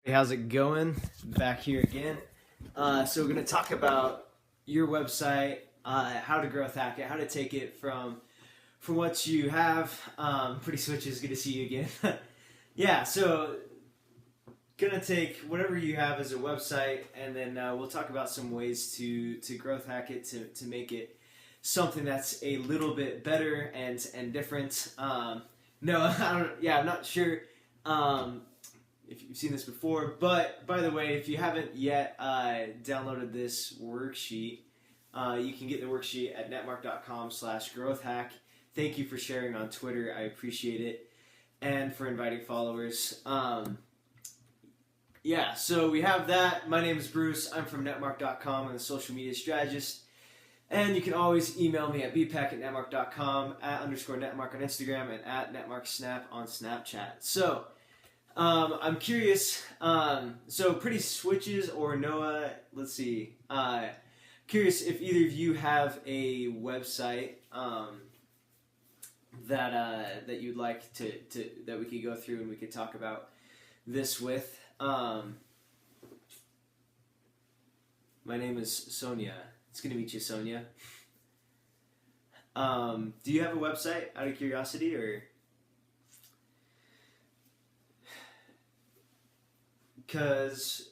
Hey, how's it going? Back here again. So we're going to talk about your website, how to growth hack it, how to take it from what you have. Pretty switches. Good to see you again. Yeah. So gonna take whatever you have as a website, and then we'll talk about some ways to growth hack it to make it something that's a little bit better and different. No, I don't. Yeah, I'm not sure. If you've seen this before, but by the way, if you haven't yet downloaded this worksheet, you can get the worksheet at netmark.com/growthhack. Thank you for sharing on Twitter. I appreciate it, and for inviting followers. Yeah, so we have that. My name is Bruce. I'm from netmark.com. I'm a social media strategist. And you can always email me at bpack@netmark.com, @_netmark on Instagram, and @netmarksnap on Snapchat. So, I'm curious. So pretty switches or Noah. Let's see. Curious if either of you have a website that you'd like to that we could go through and we could talk about this with. My name is Sonia. It's good to meet you, Sonia. Do you have a website out of curiosity or? Because,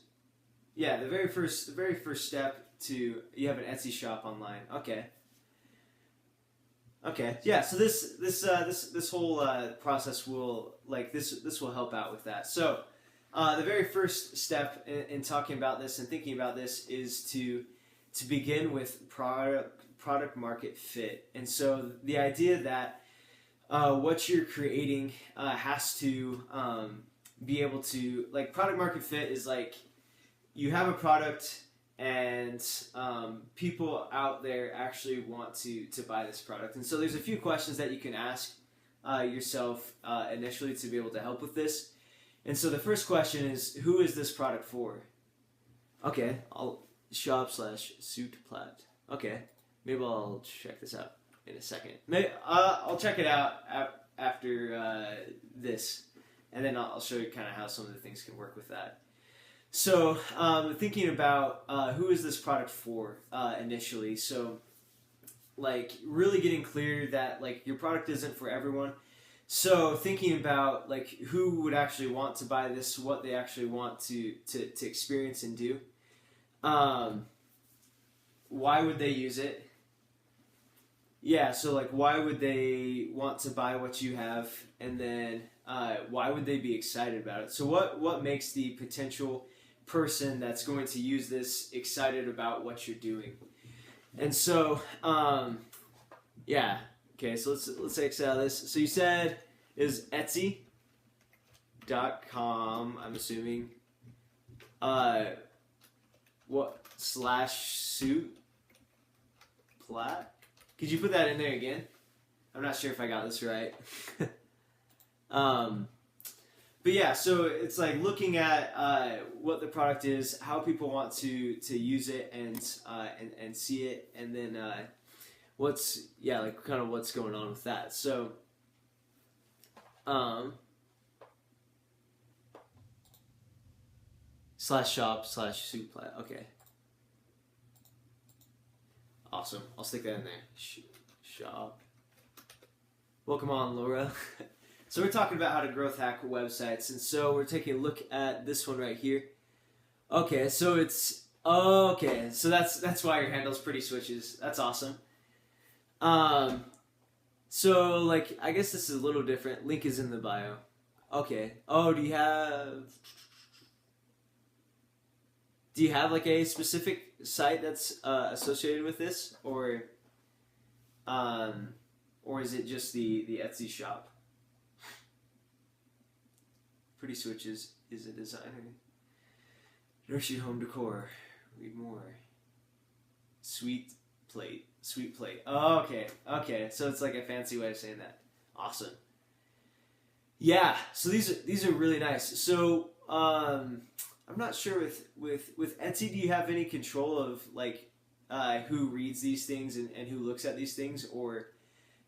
yeah, the very first step you have an Etsy shop online. Okay, yeah. So this whole process will this will help out with that. So, the very first step in talking about this and thinking about this is to begin with product market fit. And so the idea that what you're creating has to be able to, like, product market fit is like you have a product and people out there actually want to buy this product. And so there's a few questions that you can ask yourself initially to be able to help with this. And so the first question is, who is this product for? Okay, I'll shop/suit plat. Okay, maybe I'll check this out in a second. Maybe I'll check it out after this. And then I'll show you kind of how some of the things can work with that. So thinking about who is this product for initially. So like really getting clear that like your product isn't for everyone. So thinking about like who would actually want to buy this, what they actually want to experience and do. Why would they use it? Yeah, so like why would they want to buy what you have, and then why would they be excited about it? So what makes the potential person that's going to use this excited about what you're doing? And so yeah, okay, so let's say excited about this. So you said is Etsy.com, I'm assuming. What /suit plat? Could you put that in there again? I'm not sure if I got this right. But yeah, so it's like looking at what the product is, how people want to use it and see it, and then what's going on with that. So /shop/suit plat. Okay. Awesome. I'll stick that in there. Shop. Welcome on, Laura. So we're talking about how to growth hack websites, and so we're taking a look at this one right here. Okay, so it's so that's why your handle's pretty switches. That's awesome. So like I guess this is a little different. Link is in the bio. Okay. Oh, do you have like a specific site that's associated with this, or is it just the Etsy shop? Pretty Switches is a designer. Nursery home decor. Read more. Sweet plate. Oh, okay. So it's like a fancy way of saying that. Awesome. Yeah. So these are really nice. So I'm not sure with Etsy, do you have any control of like who reads these things and who looks at these things, or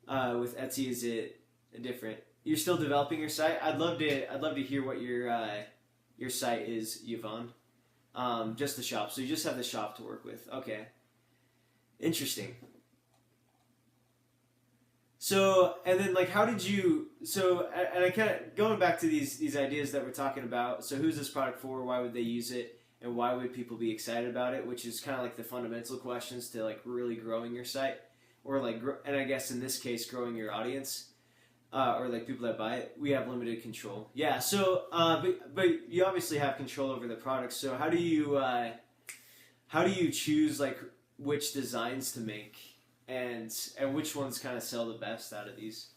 with Etsy is it different? You're still developing your site. I'd love to hear what your your site is Yvonne. Just the shop. So you just have the shop to work with. Okay. Interesting. So, and then like, how did you, so, and I kind of, going back to these ideas that we're talking about, so who's this product for, why would they use it, and why would people be excited about it, which is kind of like the fundamental questions to like really growing your site, or like, and I guess in this case, growing your audience, or like people that buy it. We have limited control. Yeah, so, but you obviously have control over the product, so how do you choose like which designs to make? And which ones kind of sell the best out of these?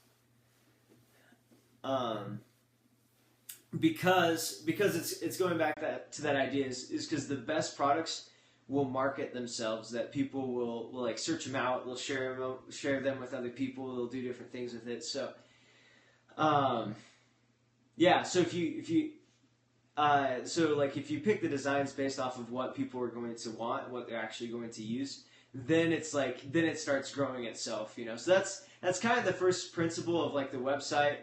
Because it's going back to that idea is because the best products will market themselves. That people will like search them out. They'll share them with other people. They'll do different things with it. So, yeah. So if you pick the designs based off of what people are going to want, what they're actually going to use, then it starts growing itself, you know. So that's kind of the first principle of like the website.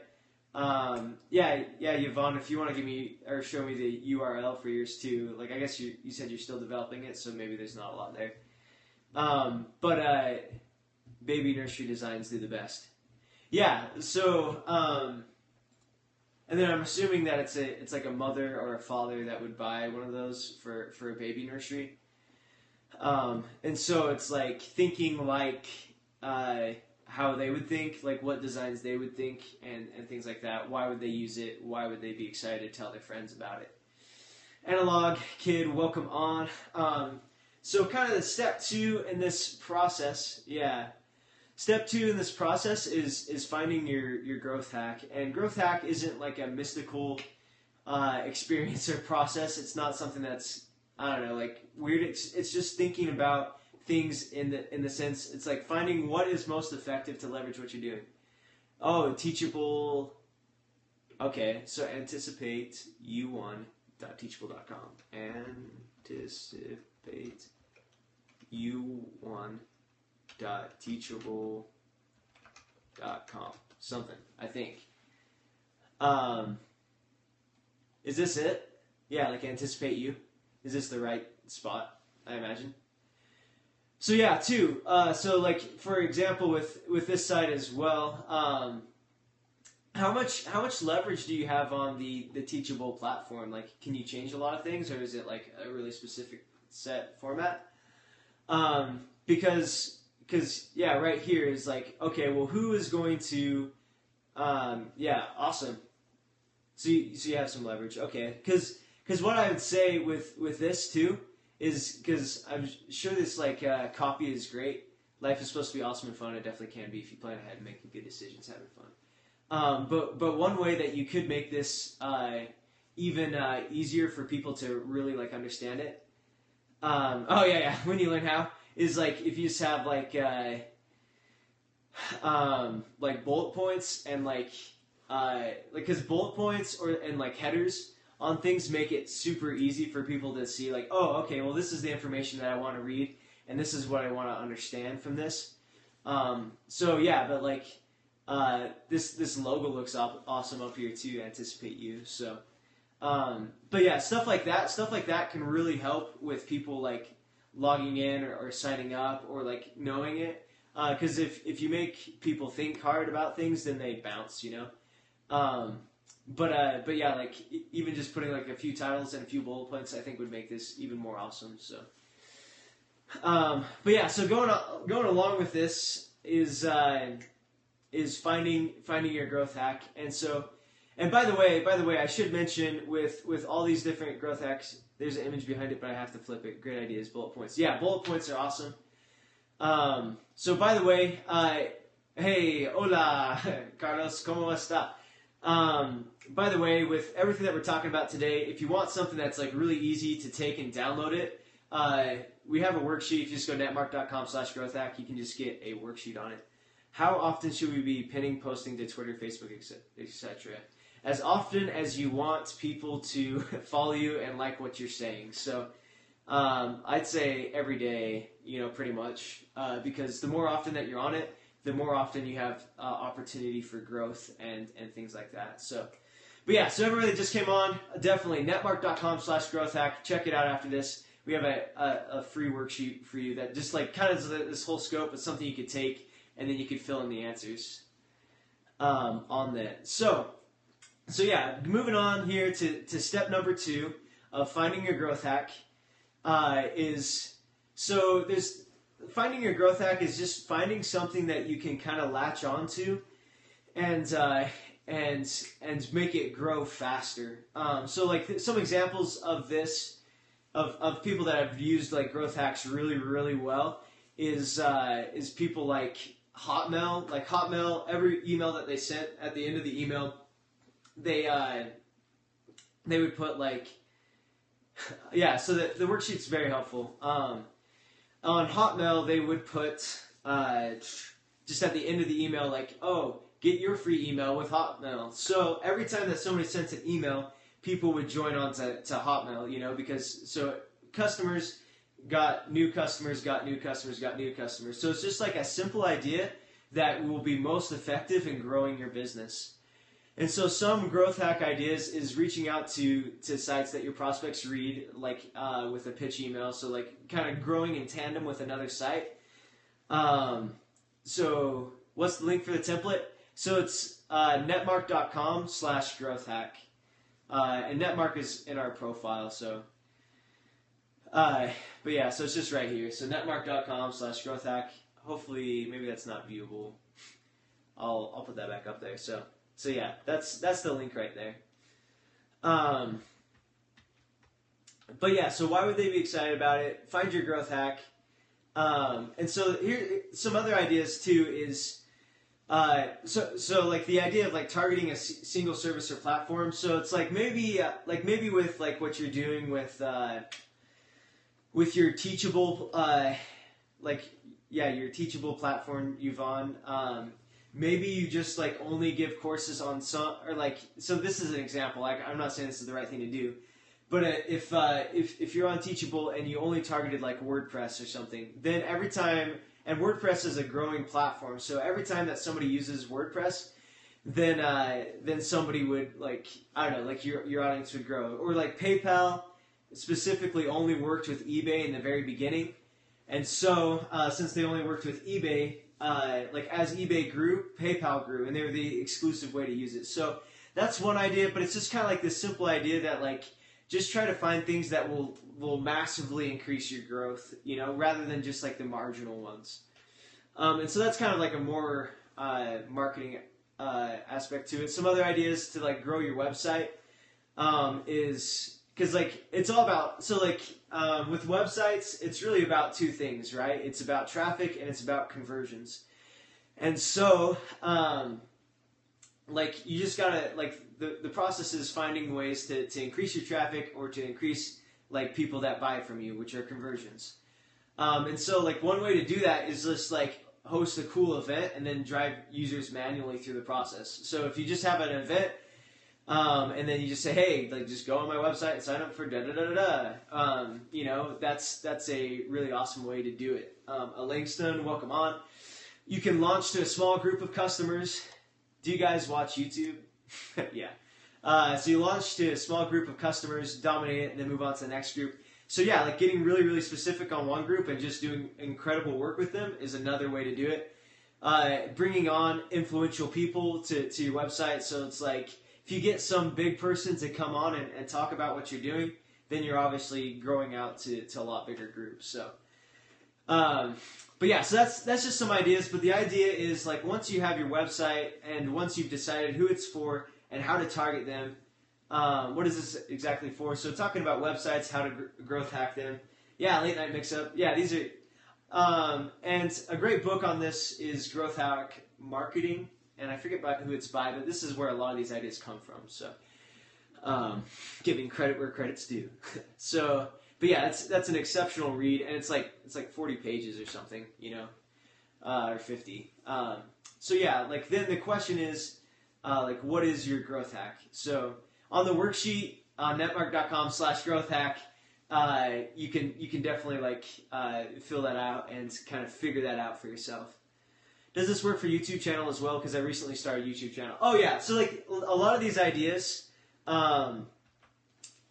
Yvonne, if you want to give me or show me the URL for yours too, like I guess you said you're still developing it, so maybe there's not a lot there. But baby nursery designs do the best. Yeah. So and then I'm assuming that it's like a mother or a father that would buy one of those for a baby nursery. And so it's like thinking like how they would think, like what designs they would think, and things like that. Why would they use it? Why would they be excited to tell their friends about it? Analog kid, welcome on. So kind of the step 2 in this process, Step 2 in this process is finding your growth hack. And growth hack isn't like a mystical experience or process. It's not something that's, I don't know, like weird. It's just thinking about things in the sense, it's like finding what is most effective to leverage what you're doing. Oh, Teachable. Okay, so anticipate u1.teachable.com. Anticipate u1.teachable.com. Something, I think. Is this it? Yeah, like anticipate you. Is this the right spot? I imagine. So yeah, 2. So like for example, with this site as well, how much leverage do you have on the Teachable platform? Like, can you change a lot of things, or is it like a really specific set format? Because right here is like, okay, well, who is going to? Awesome. So you have some leverage, okay? Because what I would say with this too is, because I'm sure this like copy is great. Life is supposed to be awesome and fun. It definitely can be if you plan ahead and making good decisions, having fun. But one way that you could make this even easier for people to really like understand it. When you learn how is like if you just have like bullet points and like because bullet points and like headers on things make it super easy for people to see, like, oh, okay, well, this is the information that I want to read, and this is what I want to understand from this. But like this logo looks awesome up here too. Anticipate you. So, stuff like that can really help with people like logging in or signing up or like knowing it. Because if you make people think hard about things, then they bounce, you know. Like even just putting like a few titles and a few bullet points, I think would make this even more awesome. So, so going along with this is finding your growth hack. And by the way, I should mention with all these different growth hacks, there's an image behind it, but I have to flip it. Great ideas, bullet points. Yeah, bullet points are awesome. So by the way, hey, hola, Carlos, ¿cómo está? By the way, with everything that we're talking about today, if you want something that's like really easy to take and download it, we have a worksheet. If you just go to netmark.com/growthhack, you can just get a worksheet on it. How often should we be pinning, posting to Twitter, Facebook, etc.? As often as you want people to follow you and like what you're saying. So I'd say every day, pretty much, because the more often that you're on it, the more often you have opportunity for growth and things like that. So, But yeah, so everybody that just came on, definitely netmark.com/growth hack. Check it out after this. We have a free worksheet for you that just like kind of this whole scope is something you could take, and then you could fill in the answers on that. So yeah, moving on here to step number 2 of finding your growth hack finding your growth hack is just finding something that you can kind of latch onto and make it grow faster. So like some examples of this of people that have used like growth hacks really, really well is people like Hotmail. Like Hotmail, every email that they sent, at the end of the email, they would put like, yeah, so the worksheet's very helpful. On Hotmail, they would put just at the end of the email, like, oh, get your free email with Hotmail. So every time that somebody sent an email, people would join on to Hotmail, you know, because so customers got new customers, got new customers, got new customers. So it's just like a simple idea that will be most effective in growing your business. And so some growth hack ideas is reaching out to sites that your prospects read, like with a pitch email. So like kind of growing in tandem with another site. So what's the link for the template? So it's netmark.com/growth hack. And Netmark is in our profile. So, but yeah, so it's just right here. So netmark.com/growth hack. Hopefully, maybe that's not viewable. I'll put that back up there. So yeah, that's the link right there. But yeah, so why would they be excited about it? Find your growth hack. And so here, some other ideas too is, so like the idea of like targeting a single service or platform. So it's like maybe with like what you're doing with your Teachable, your Teachable platform, Yvonne. Maybe you just like only give courses on some, or like, so this is an example. Like, I'm not saying this is the right thing to do, but if you're on Teachable and you only targeted like WordPress or something, then every time, and WordPress is a growing platform, so every time that somebody uses WordPress, then somebody would like, I don't know, like your audience would grow. Or like PayPal specifically only worked with eBay in the very beginning, and so since they only worked with eBay, like as eBay grew, PayPal grew, and they were the exclusive way to use it. So that's one idea, but it's just kind of like this simple idea that like just try to find things that will massively increase your growth, you know, rather than just like the marginal ones. And so that's kind of like a more marketing aspect to it. Some other ideas to like grow your website is because like it's all about, so like with websites, it's really about two things, right? It's about traffic and it's about conversions. And so like you just gotta, like the process is finding ways to increase your traffic or to increase like people that buy from you, which are conversions. And so like one way to do that is just like host a cool event and then drive users manually through the process. So if you just have an event, and then you just say, hey, like just go on my website and sign up for da-da-da-da-da. You know, that's a really awesome way to do it. Langston, welcome on. You can launch to a small group of customers. Do you guys watch YouTube? Yeah. So you launch to a small group of customers, dominate it, and then move on to the next group. So yeah, like getting really, really specific on one group and just doing incredible work with them is another way to do it. Bringing on influential people to your website. So it's like, if you get some big person to come on and talk about what you're doing, then you're obviously growing out to a lot bigger groups. So, but yeah, so that's just some ideas. But the idea is like once you have your website and once you've decided who it's for and how to target them, what is this exactly for? So talking about websites, how to growth hack them. Yeah, late night mix up. Yeah, these are, and a great book on this is Growth Hack Marketing. And I forget who it's by, but this is where a lot of these ideas come from. So, giving credit where credit's due. So, but yeah, that's an exceptional read, and it's like 40 pages or something, you know, or 50. So yeah, like then the question is, like, what is your growth hack? So on the worksheet on netmark.com/growth hack, you can definitely like fill that out and kind of figure that out for yourself. Does this work for YouTube channel as well? Because I recently started a YouTube channel. Oh yeah, so like a lot of these ideas, a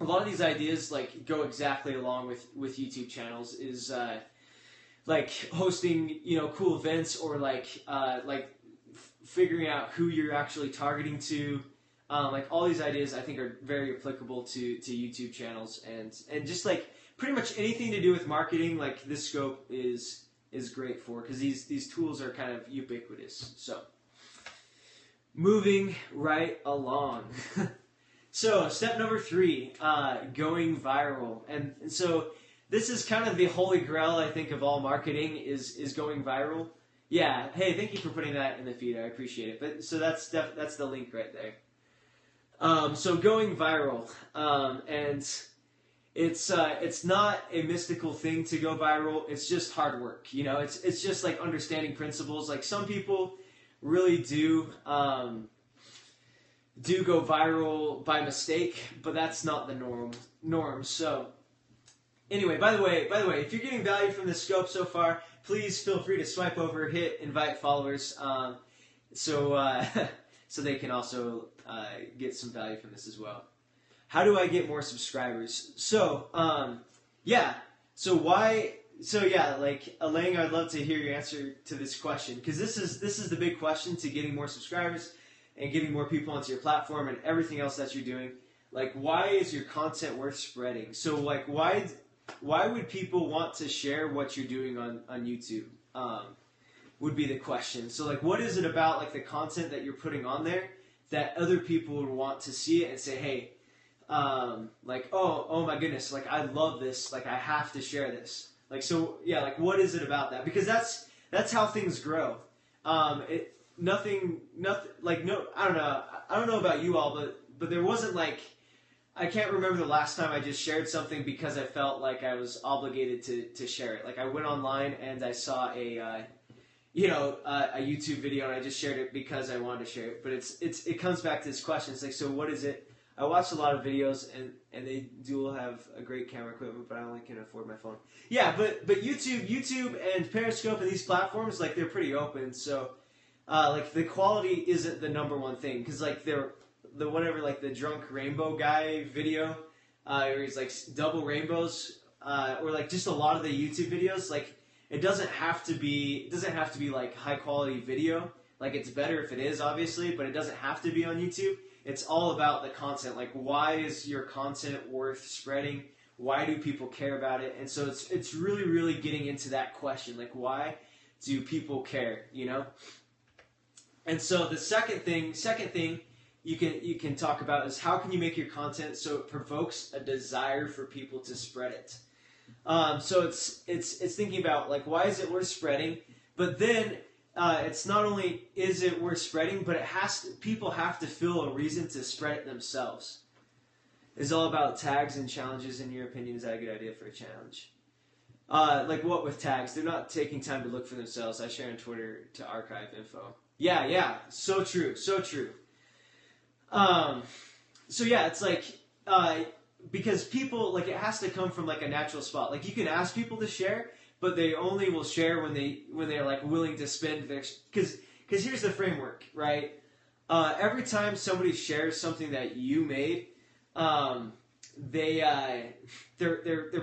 lot of these ideas like go exactly along with YouTube channels. Is like hosting, cool events, or like figuring out who you're actually targeting to. Like all these ideas I think are very applicable to YouTube channels, and just like pretty much anything to do with marketing, like this scope is great for, because these tools are kind of ubiquitous. So moving right along. So step number 3, going viral. And so this is kind of the holy grail, I think, of all marketing is going viral. Yeah, hey, thank you for putting that in the feed. I appreciate it. But so that's the link right there. So going viral, and it's not a mystical thing to go viral. It's just hard work. It's just like understanding principles. Like some people really do go viral by mistake, but that's not the norm. So anyway, by the way, if you're getting value from this scope so far, please feel free to swipe over, hit invite followers, so they can also get some value from this as well. How do I get more subscribers? So like Elaine, I'd love to hear your answer to this question, because this is the big question to getting more subscribers and getting more people onto your platform and everything else that you're doing. Like, why is your content worth spreading? So like, why would people want to share what you're doing on YouTube? Would be the question. So like, what is it about like the content that you're putting on there that other people would want to see it and say, hey, like, oh my goodness, like I love this, like I have to share this. Like, so yeah, like what is it about that? Because that's how things grow. Nothing, like, no, I don't know about you all, but there wasn't like, I can't remember the last time I just shared something because I felt like I was obligated to share it. Like I went online and I saw a YouTube video and I just shared it because I wanted to share it. But it comes back to this question. It's like, so what is it? I watched a lot of videos and they do have a great camera equipment, but I only can afford my phone. Yeah, but YouTube and Periscope and these platforms, like they're pretty open. So like the quality isn't the number one thing, because like the drunk rainbow guy video, where he's like double rainbows, or like just a lot of the YouTube videos, like it doesn't have to be like high quality video. Like it's better if it is, obviously, but it doesn't have to be on YouTube. It's all about the content. Like, why is your content worth spreading? Why do people care about it? And so it's really, really getting into that question. Like, why do people care? And so the second thing you can talk about is how can you make your content so it provokes a desire for people to spread it. So it's thinking about like, why is it worth spreading? But then it's not only is it worth spreading, but people have to feel a reason to spread it themselves. It's all about tags and challenges. In your opinion, is that a good idea for a challenge? Like what with tags? They're not taking time to look for themselves. I share on Twitter to archive info. Yeah, so true. So yeah, it's like because people, like, it has to come from like a natural spot. Like you can ask people to share, but they only will share when they're like willing to spend their, because here's the framework, right? Every time somebody shares something that you made, they're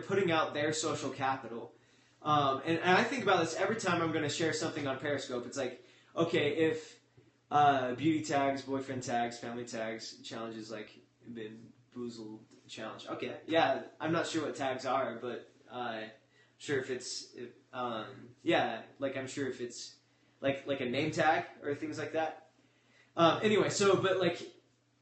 putting out their social capital. And I think about this every time I'm going to share something on Periscope. It's like, okay, if beauty tags, boyfriend tags, family tags, challenges like been boozled challenge. Okay, yeah, I'm not sure what tags are, but sure if it's I'm sure if it's like a name tag or things like that. Anyway, so but like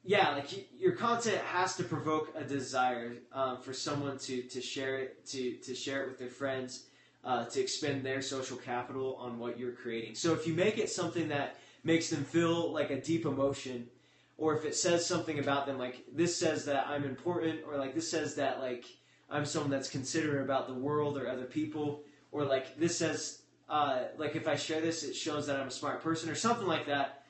your content has to provoke a desire for someone to share it, to share it with their friends, to expend their social capital on what you're creating. So if you make it something that makes them feel like a deep emotion, or if it says something about them, like this says that I'm important, or like this says that like I'm someone that's considerate about the world or other people, or like this says like if I share this, it shows that I'm a smart person or something like that.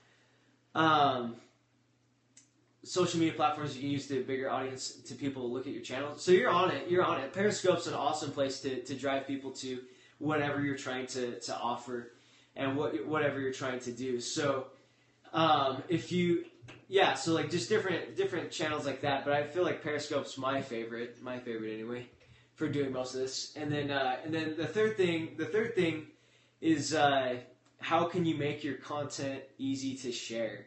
Social media platforms you can use to a bigger audience, to people to look at your channel. So you're on it. Periscope's an awesome place to drive people to whatever you're trying to offer and whatever you're trying to do. So if you yeah, so like just different channels like that. But I feel like Periscope's my favorite anyway, for doing most of this. And then the third thing is how can you make your content easy to share?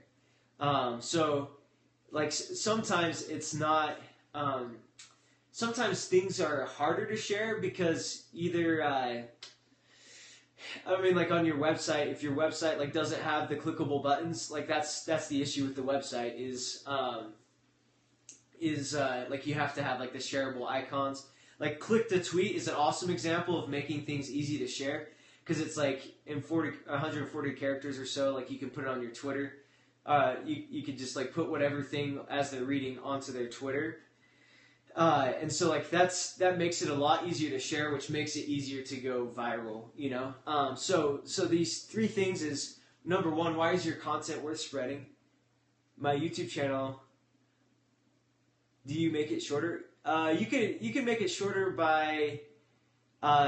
So like sometimes it's not. Sometimes things are harder to share because either. I mean, like on your website, if your website like doesn't have the clickable buttons, like that's the issue with the website is like you have to have like the shareable icons. Like click to tweet is an awesome example of making things easy to share because it's like in 140 characters or so. Like you can put it on your Twitter. You could just like put whatever thing as they're reading onto their Twitter. And so like that makes it a lot easier to share, which makes it easier to go viral, you know? So these three things is, number one, why is your content worth spreading? My YouTube channel, do you make it shorter? You can make it shorter by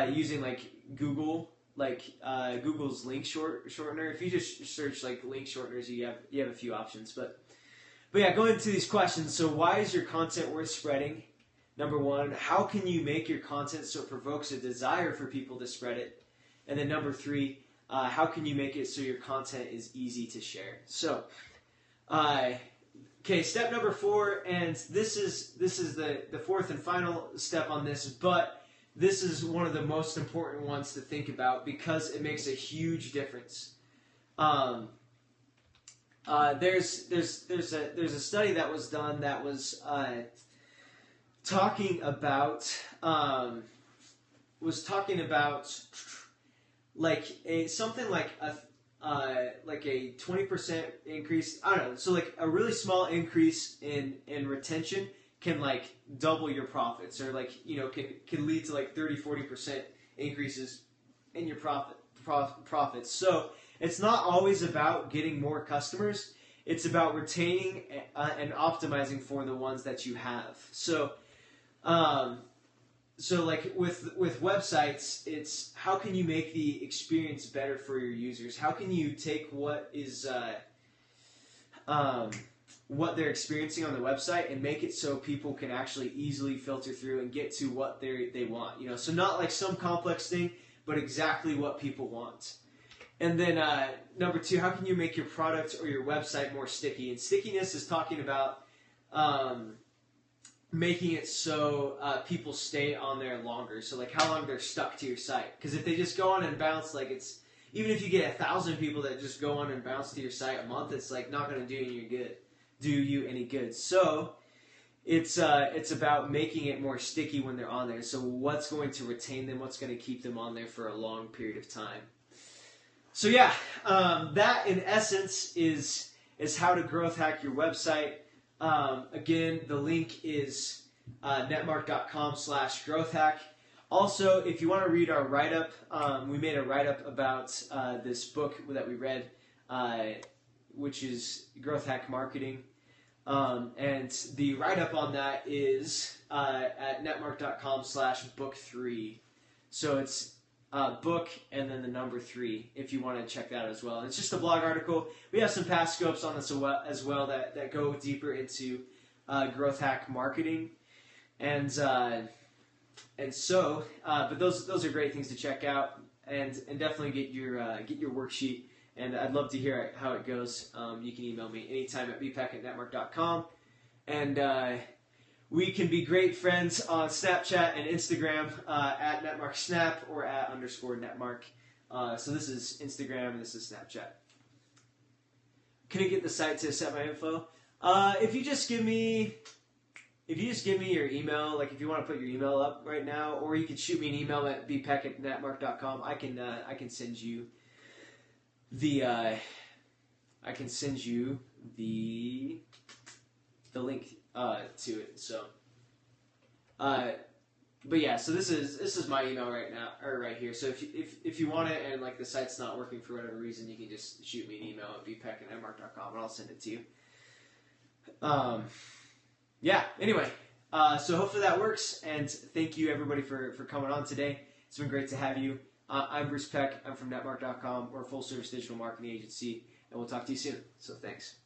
using like Google, like Google's link shortener. If you just search like link shorteners, you have a few options. But yeah, going into these questions. So why is your content worth spreading? Number one, how can you make your content so it provokes a desire for people to spread it? And then number three, how can you make it so your content is easy to share? So, okay, step number 4, and this is the fourth and final step on this, but this is one of the most important ones to think about because it makes a huge difference. There's a study that was done that was talking about like something like a 20% increase. I don't know. So like a really small increase in retention can like double your profits, or like can lead to like 30-40% increases in your profits. So it's not always about getting more customers. It's about retaining and optimizing for the ones that you have. So like with websites, it's how can you make the experience better for your users? How can you take what is what they're experiencing on the website and make it so people can actually easily filter through and get to what they want? So not like some complex thing, but exactly what people want. And then number 2, how can you make your product or your website more sticky? And stickiness is talking about making it so people stay on there longer. So like how long they're stuck to your site. Because if they just go on and bounce, like it's, even if you get 1,000 people that just go on and bounce to your site a month, it's like not going to do you any good. So it's about making it more sticky when they're on there. So what's going to retain them? What's going to keep them on there for a long period of time? So yeah, that in essence is how to growth hack your website. Again, the link is netmark.com/growthhack. Also, if you want to read our write-up, we made a write-up about this book that we read, which is Growth Hack Marketing. And the write-up on that is at netmark.com/book3. So it's book and then the number 3 if you want to check that out as well. And it's just a blog article. We have some past scopes on this as well that go deeper into growth hack marketing, and so but those are great things to check out, and definitely get your worksheet. And I'd love to hear how it goes. You can email me anytime at bpack@netmark.com, and we can be great friends on Snapchat and Instagram at NetmarkSnap or at _Netmark. So this is Instagram and this is Snapchat. Can I get the site to set my info? If you just give me your email, like if you want to put your email up right now, or you can shoot me an email at bpack@netmark.com. I can send you the link to it. So, but yeah, so this is my email right now, or right here. So if you want it and like the site's not working for whatever reason, you can just shoot me an email at bpack@netmark.com and I'll send it to you. Yeah. Anyway, so hopefully that works, and thank you everybody for coming on today. It's been great to have you. I'm Bruce Peck. I'm from Netmark.com. We're a full-service digital marketing agency, and we'll talk to you soon. So thanks.